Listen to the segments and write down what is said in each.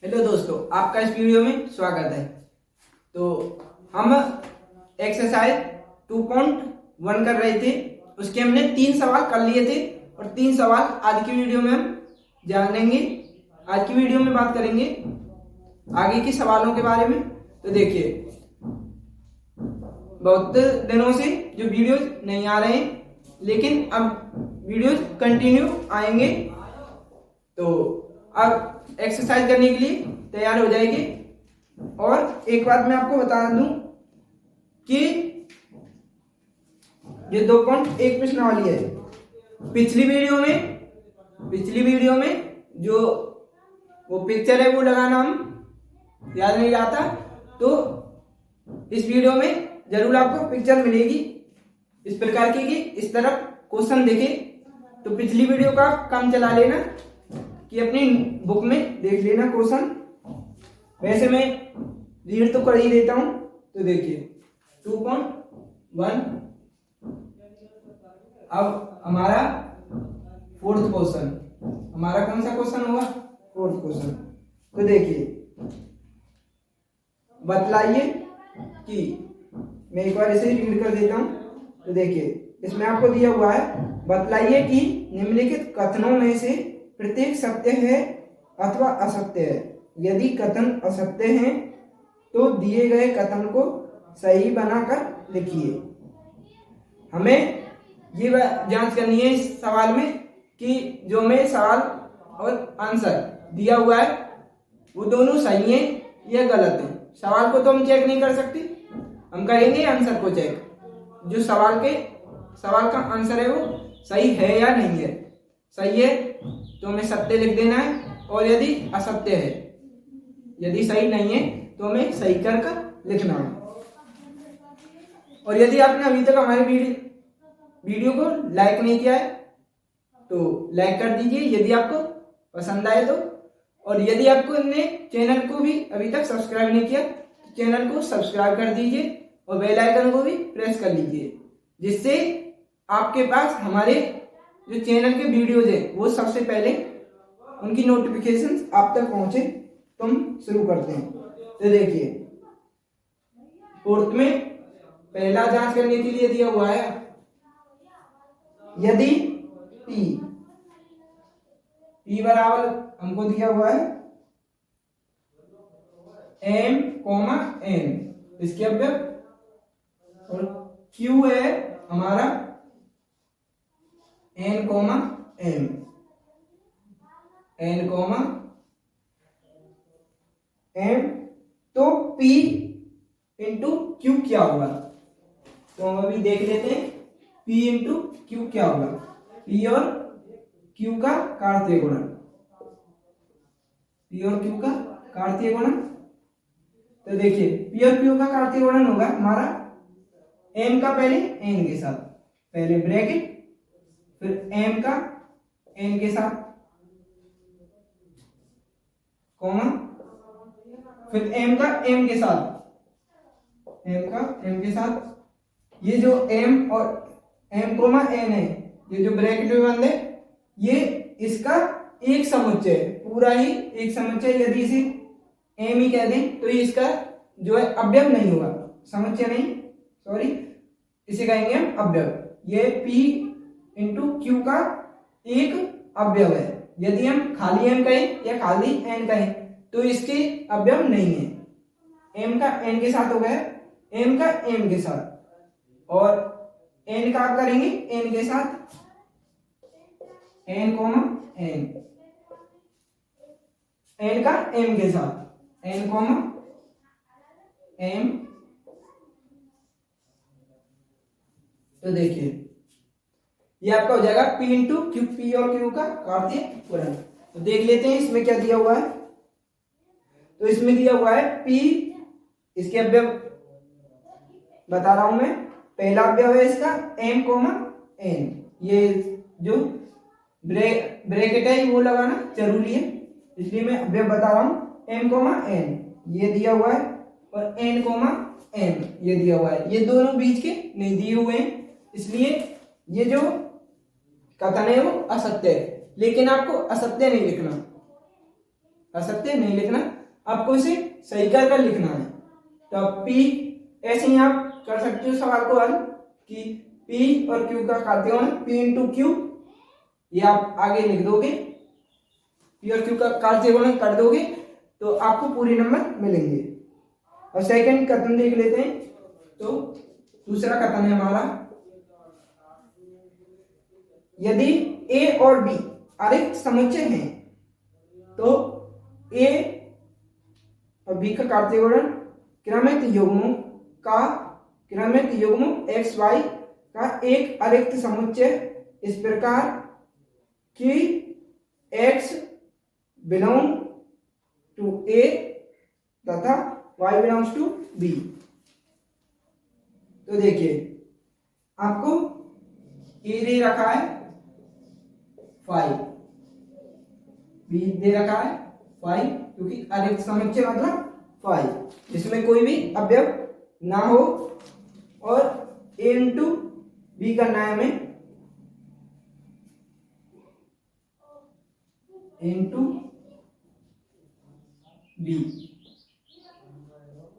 Hello दोस्तों, आपका इस वीडियो में स्वागत है। तो हम एक्सरसाइज 2.1 कर रहे थे। उसके हमने 3 सवाल कर लिए थे और 3 सवाल आज की वीडियो में हम जानेंगे। आज की वीडियो में बात करेंगे आगे के सवालों के बारे में। तो देखिए, बहुत दिनों से जो वीडियोज नहीं आ रहे हैं, लेकिन अब वीडियोज कंटिन्यू आएंगे। तो अब एक्सरसाइज करने के लिए तैयार हो जाएगी। और एक बात मैं आपको बता दूं कि ये 2.1 प्रश्नावली है। पिछली वीडियो में जो वो पिक्चर है वो लगाना हम याद नहीं रहा था, तो इस वीडियो में जरूर आपको पिक्चर मिलेगी इस प्रकार की कि इस तरफ क्वेश्चन देखे। तो पिछली वीडियो का काम चला लेना कि अपनी बुक में देख लेना क्वेश्चन। वैसे मैं रीड तो कर ही देता हूं। तो देखिए 2.1 अब हमारा फोर्थ क्वेश्चन, हमारा कौन सा क्वेश्चन होगा? Fourth question. तो देखिए, बतलाइए कि मैं एक बार इसे रीड कर देता हूं। तो देखिए, इसमें आपको दिया हुआ है, बतलाइए कि निम्नलिखित कथनों में से प्रत्येक सत्य है अथवा असत्य है। यदि कथन असत्य हैं तो दिए गए कथन को सही बनाकर लिखिए। हमें ये जांच करनी है इस सवाल में कि जो हमें सवाल और आंसर दिया हुआ है वो दोनों सही है या गलत है। सवाल को तो हम चेक नहीं कर सकते, हम करेंगे आंसर को चेक। जो सवाल का आंसर है वो सही है या नहीं है। सही है तो हमें सत्य लिख देना है, और यदि असत्य है, यदि सही नहीं है तो हमें सही कर लिखना है। और यदि आपने अभी तक हमारे वीडियो को लाइक नहीं किया है तो लाइक कर दीजिए यदि आपको पसंद आए तो। और यदि आपको इनने चैनल को भी अभी तक सब्सक्राइब नहीं किया तो चैनल को सब्सक्राइब कर दीजिए और बेल आइकन को भी प्रेस कर लीजिए, जिससे आपके पास हमारे जो चैनल के वीडियोज है वो सबसे पहले उनकी नोटिफिकेशन आप तक पहुंचे। तो हम शुरू करते हैं। तो देखिए, फोर्थ में पहला जांच करने के लिए दिया हुआ है, यदि P बराबर हमको दिया हुआ है M, N, इसके अवयव, और Q है हमारा N, M, M, तो P इंटू Q क्या होगा? तो हम अभी देख लेते हैं P इंटू Q क्या होगा। P और Q का कार्तीय गुणन, P और Q का कार्तीय गुणन। तो देखिए, P और Q का कार्तीय गुणन होगा हमारा M का पहले N के साथ, पहले ब्रैकेट, फिर M का N के साथ कॉमा, फिर M का M के साथ, ये जो M और M कोमा N है, ये जो ब्रैकेट में बंद है, ये इसका एक समुच्चय है, पूरा ही एक समुच्चय। यदि इसे M ही कह दें तो ये इसका जो है अवयव नहीं होगा, समुच्चय नहीं, सॉरी, इसे कहेंगे हम अवयव। ये P इंटू Q का एक अवयव है। यदि हम खाली M कहें या खाली N कहें तो इसके अवयव नहीं है। M का N के साथ हो गया, M का M के साथ, और N का आप करेंगे N के साथ, N, N का M के साथ, N, M। तो देखिए, ये आपका हो जाएगा P इंटू Q, P और Q का कार्तीय गुणन। तो देख लेते हैं इसमें क्या दिया हुआ है। तो इसमें दिया हुआ है P, इसके अवयव बता रहा हूं मैं। पहला अवयव है इसका M, N। ये जो ब्रैकेट है वो लगाना जरूरी है, इसलिए मैं अवयव बता रहा हूं। M, N ये दिया हुआ है, और N, M ये दिया हुआ है। ये दोनों बीच के नहीं दिए हुए हैं, इसलिए ये जो कथन है वो असत्य है। लेकिन आपको असत्य नहीं लिखना, असत्य नहीं लिखना, आपको इसे सही कर कर लिखना है। तो अब P ऐसे ही आप कर सकते हो सवाल को हल कि P और Q का कार्तीय P इंटू क्यू, ये आप आगे लिख दोगे, P और Q का कार्तीय गुणन कर दोगे तो आपको पूरे नंबर मिलेंगे। और सेकंड कथन देख लेते हैं। तो दूसरा कथन है हमारा, यदि A और B अरिक्त समुच्चय हैं तो A और B का कार्तीय गुणन क्रमिक युग्मों x y का एक अरिक्त समुच्चय इस प्रकार कि x बिलोंग टू A तथा y बिलोंग्स टू B। तो देखिए आपको A दे रखा है 5, B दे रखा है 5, क्योंकि अरिक्त समुच्चय मतलब 5 जिसमें कोई भी अवयव ना हो, और A इंटू बी करना है हमें, इंटू बी,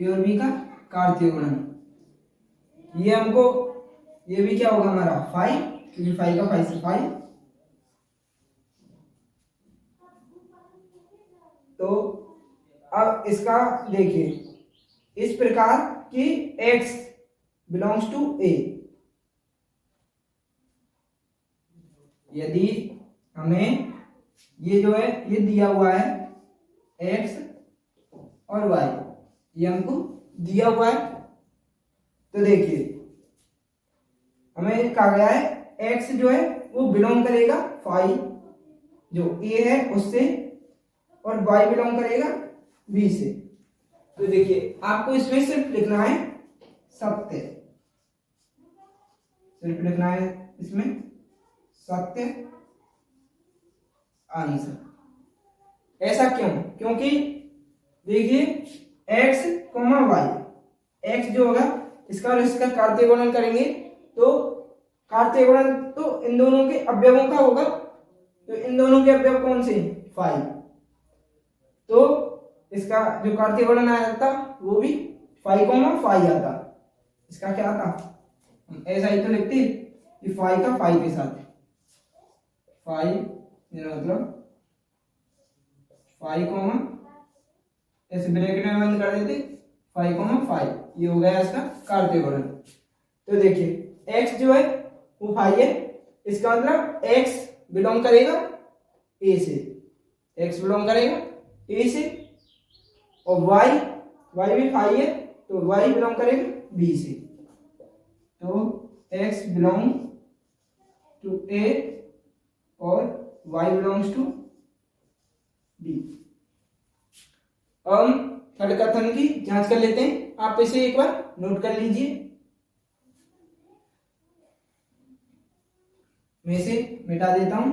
ए और बी का कार्तीय गुणन। ये हमको, ये भी क्या होगा हमारा 5, क्योंकि 5 का 5 से 5। तो अब इसका देखिए इस प्रकार कि x बिलोंग्स टू A, यदि हमें ये जो है ये दिया हुआ है x और y, ये हमको दिया हुआ है, तो देखिए हमें कहा गया है x जो है वो बिलोंग करेगा 5 जो A है उससे, और y बिलोंग करेगा B से। तो देखिए आपको इसमें सिर्फ लिखना है सत्य, सिर्फ लिखना है इसमें सत्य आंसर। ऐसा क्यों? क्योंकि देखिए x, y, x जो होगा इसका और इसका कार्तीय गुणन करेंगे तो कार्तीय गुणन तो इन दोनों के अवयवों का होगा, तो इन दोनों के अवयव कौन से 5, तो इसका जो कार्तीय गुणन आया था वो भी 5,5 आता। इसका क्या आता, हम ऐसा ही तो लिखते कि 5 का 5 के साथ 5, मतलब 5, ऐसे ब्रैकेट में बंद कर देते 5,5, ये हो गया इसका कार्तीय गुणन। तो देखिए x जो है वो 5 है, इसका मतलब x बिलोंग करेगा A से, x बिलोंग करेगा A से, और y भी 5 है तो y बिलोंग करेगा B से। तो x बिलोंग टू A और y बिलोंग्स टू B। अब हम थर्ड कथन की जांच कर लेते हैं, आप इसे एक बार नोट कर लीजिए। मैं इसे मिटा देता हूं।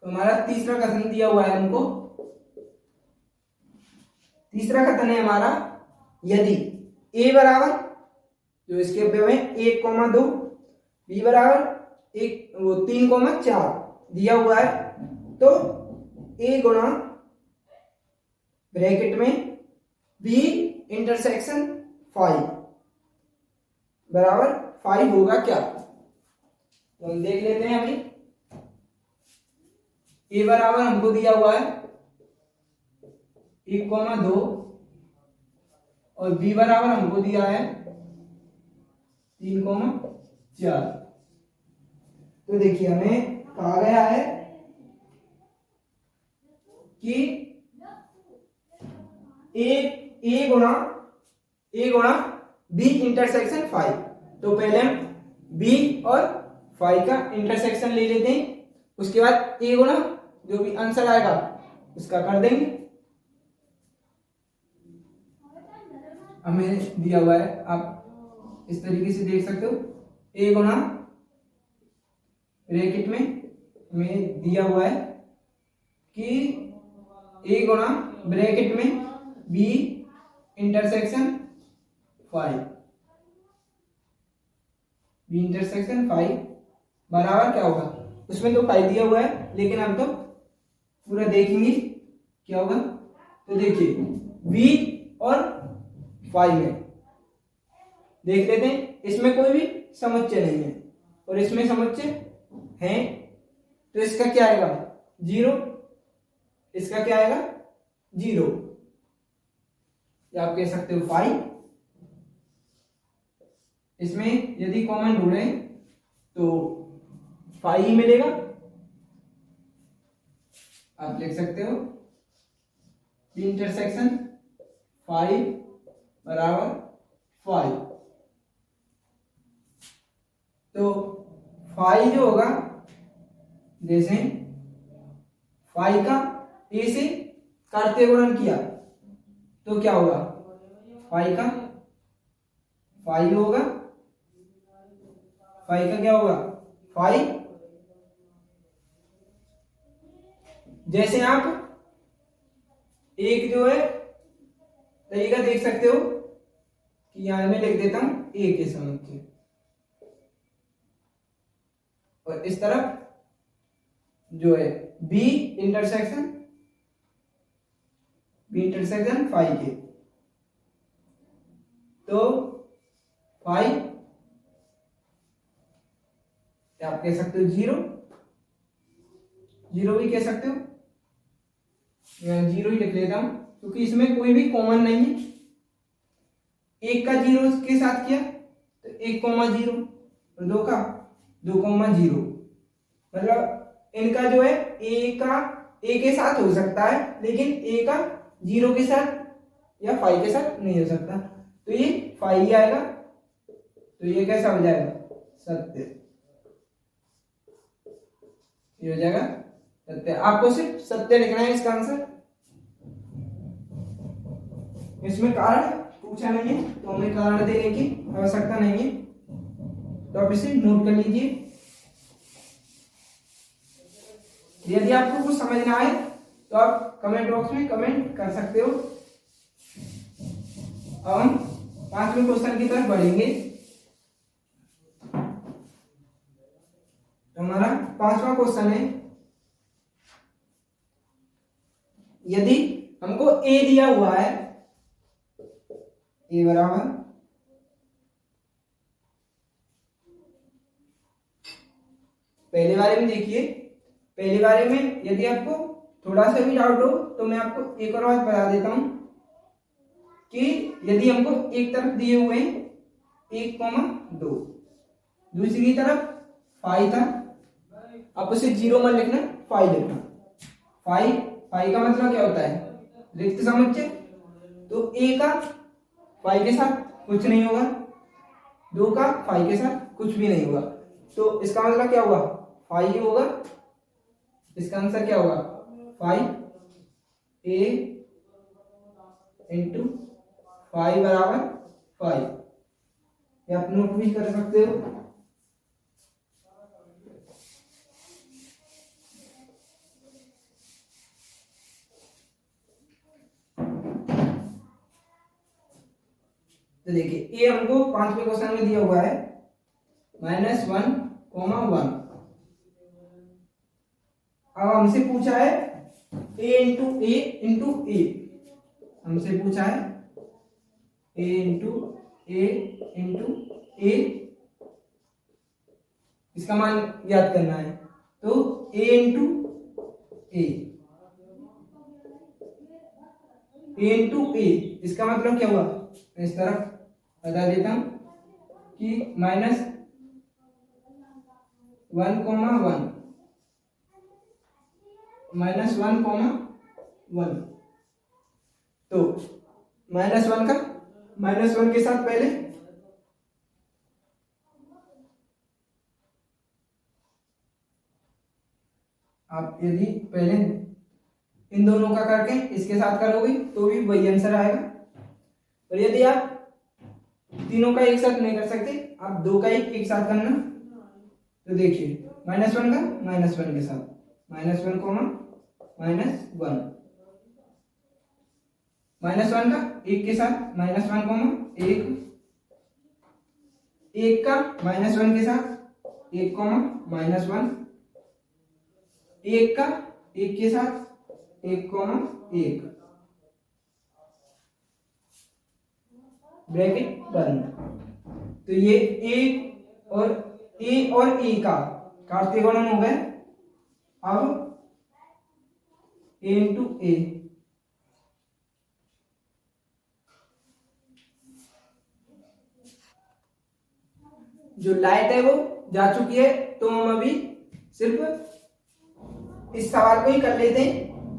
तो हमारा तीसरा कथन दिया हुआ है हमको, तीसरा कथन है हमारा, यदि A बराबर जो इसके अवयव है 1,2, B बराबर 3,4 दिया हुआ है, तो A गुणा ब्रैकेट में B इंटरसेक्शन 5 बराबर 5 होगा क्या? तो हम देख लेते हैं अभी। A बराबर हमको दिया हुआ है 1,2 और B बराबर हमको दिया है 3,4। तो देखिए हमें कहा गया है कि A गुणा B इंटरसेक्शन 5। तो पहले हम B और 5 का इंटरसेक्शन ले लेते हैं, उसके बाद A गुणा जो भी आंसर आएगा उसका कर देंगे। हमें दिया हुआ है, आप इस तरीके से देख सकते हो, A गुणा ब्रैकेट में हमें दिया हुआ है कि A गुणा ब्रैकेट में B intersection 5 B intersection five बराबर क्या होगा, उसमें तो फाइव दिया हुआ है लेकिन हम तो पूरा देखेंगे क्या होगा। तो देखिए बी और फाइव में देख लेते हैं, इसमें कोई भी समुच्चय नहीं है और इसमें समुच्चय है, तो इसका क्या आएगा जीरो, इसका क्या आएगा जीरो, या आप कह सकते हो फाइव। इसमें यदि कॉमन ढूंढे तो फाइव ही मिलेगा, आप लिख सकते हो बी इंटरसेक्शन फाइव बराबर फाइव। तो फाइव जो होगा, जैसे फाइव का ए से करते गुणन किया तो क्या होगा, फाइव का फाइव होगा, फाइव का क्या होगा फाइव। जैसे आप एक जो है तरीका देख सकते हो कि यहां में लिख देता हूं ए के समुच्चय, और इस तरफ जो है बी इंटरसेक्शन फाइव के, तो फाइव आप कह सकते हो जीरो, जीरो भी कह सकते हो, मैं जीरो ही लिख लेता हूं क्योंकि इसमें कोई भी कॉमन नहीं है। एक का जीरो के साथ किया तो एक कॉमा जीरो, और दो का दो कॉमा जीरो, मतलब इनका जो है ए का ए के साथ हो सकता है लेकिन ए का जीरो के साथ या फाइव के साथ नहीं हो सकता, तो ये फाइव ही आएगा। तो ये कैसा हो जाएगा सत्य, ये हो जाएगा सत्य। आपको सिर्फ सत्य लिखना है इसका आंसर, इसमें कारण पूछा नहीं है तो हमें कारण देने की आवश्यकता नहीं है, तो आप इसे नोट कर लीजिए। यदि आपको कुछ समझ ना आए तो आप कमेंट बॉक्स में कमेंट कर सकते हो। अब हम पांचवें क्वेश्चन की तरफ बढ़ेंगे। हमारा पांचवा क्वेश्चन है, यदि हमको ए दिया हुआ है, ए बराबर पहले वाले में देखिए, पहले बारे में यदि आपको थोड़ा सा भी डाउट हो तो मैं आपको एक और बात बता देता हूं कि यदि हमको एक तरफ दिए हुए हैं 1,2, दूसरी तरफ फाइव था, आप उसे जीरो मत लिखना, फाइव लिखना। फाइव फाइव का मतलब क्या होता है रिक्त समुच्चय, तो ए का फाइव के साथ कुछ नहीं होगा, दो का फाइव के साथ कुछ भी नहीं होगा, तो इसका मतलब क्या हुआ फाइव ही होगा। इसका आंसर क्या होगा फाइव, ए इंटू फाइव बराबर फाइव, ये आप नोट भी कर सकते हो। तो देखिए ए हमको पांचवें क्वेश्चन में दिया हुआ है -1,1। अब हमसे पूछा है ए इंटू ए, हमसे पूछा है ए इंटू ए, इसका मान याद करना है, तो ए इंटू ए, इसका मतलब क्या हुआ, इस तरफ बता देता हूं कि -1,1 -1,1, तो -1 के साथ पहले आप यदि पहले इन दोनों का करके इसके साथ करोगे तो भी वही आंसर आएगा, और यदि आप तीनों का एक साथ नहीं कर सकते, आप दो का एक साथ करना, तो देखिए -1 का -1 के साथ -1, -1 का एक के साथ -1, 1, 1 का -1 के साथ 1, -1, 1 का 1 के साथ 1, 1, ब्रैकेट बंद। तो ये ए और ए का काटते गुणन हो गए। अब ए इंटू ए, जो लाइट है वो जा चुकी है, तो हम अभी सिर्फ इस सवाल को ही कर लेते हैं।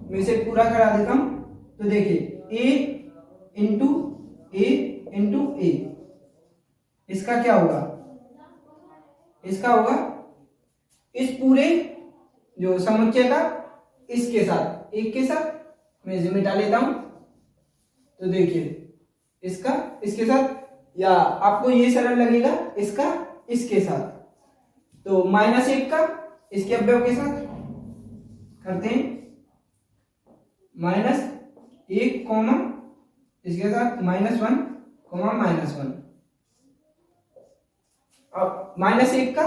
मैं इसे पूरा करा देता हूं। तो देखिए ए इंटू ए इंटू ए, इसका क्या होगा? इसका होगा इस पूरे जो समुच्चय का इसके साथ, एक के साथ मैं इसे मिटा लेता हूं। तो देखिए इसका इसके साथ, या आपको ये सरल लगेगा इसका इसके साथ। तो -1 का इसके अवयव के साथ करते हैं, -1, इसके साथ -1, -1। अब -1 का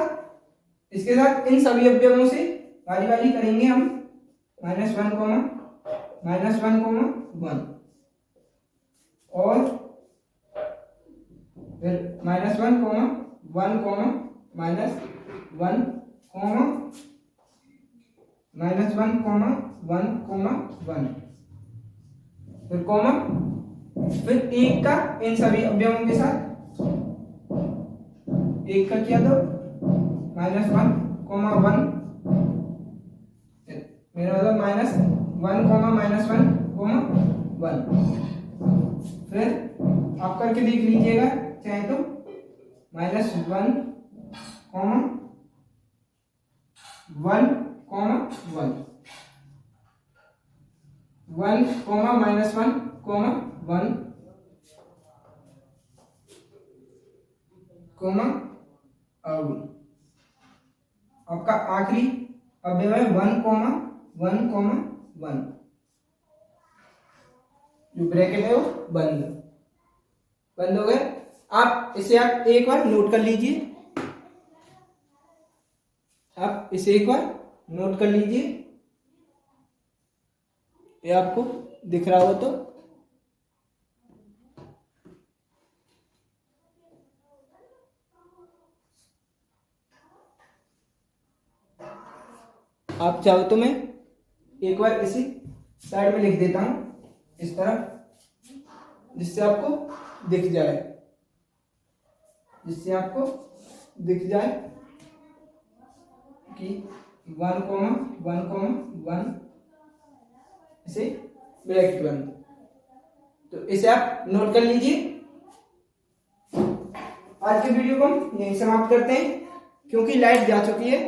इसके साथ इन सभी अवयवों से बारी बारी करेंगे हम। -1, -1, 1, और फिर -1, 1, -1, -1, -1, 1, 1, फिर 1 का इन सभी अवयवों के साथ, 1 का किया तो -1, 1, मेरा मतलब -1, -1, 1। फिर आप करके देख लीजिएगा चाहे तो, -1, 1, 1, 1, -1, आपका आखिरी अवयव है 1, 1, 1, जो ब्रैकेट है वो बंद हो गए। आप इसे एक बार नोट कर लीजिए, आप इसे एक बार नोट कर लीजिए, ये आपको दिख रहा हो तो। आप चाहो तो मैं एक बार इसी साइड में लिख देता हूं इस तरफ, जिससे आपको दिख जाए, कि 1, 1, 1, इसे ब्रैकेट बंद। तो इसे आप नोट कर लीजिए। आज के वीडियो को हम यहीं समाप्त करते हैं, क्योंकि लाइट जा चुकी है।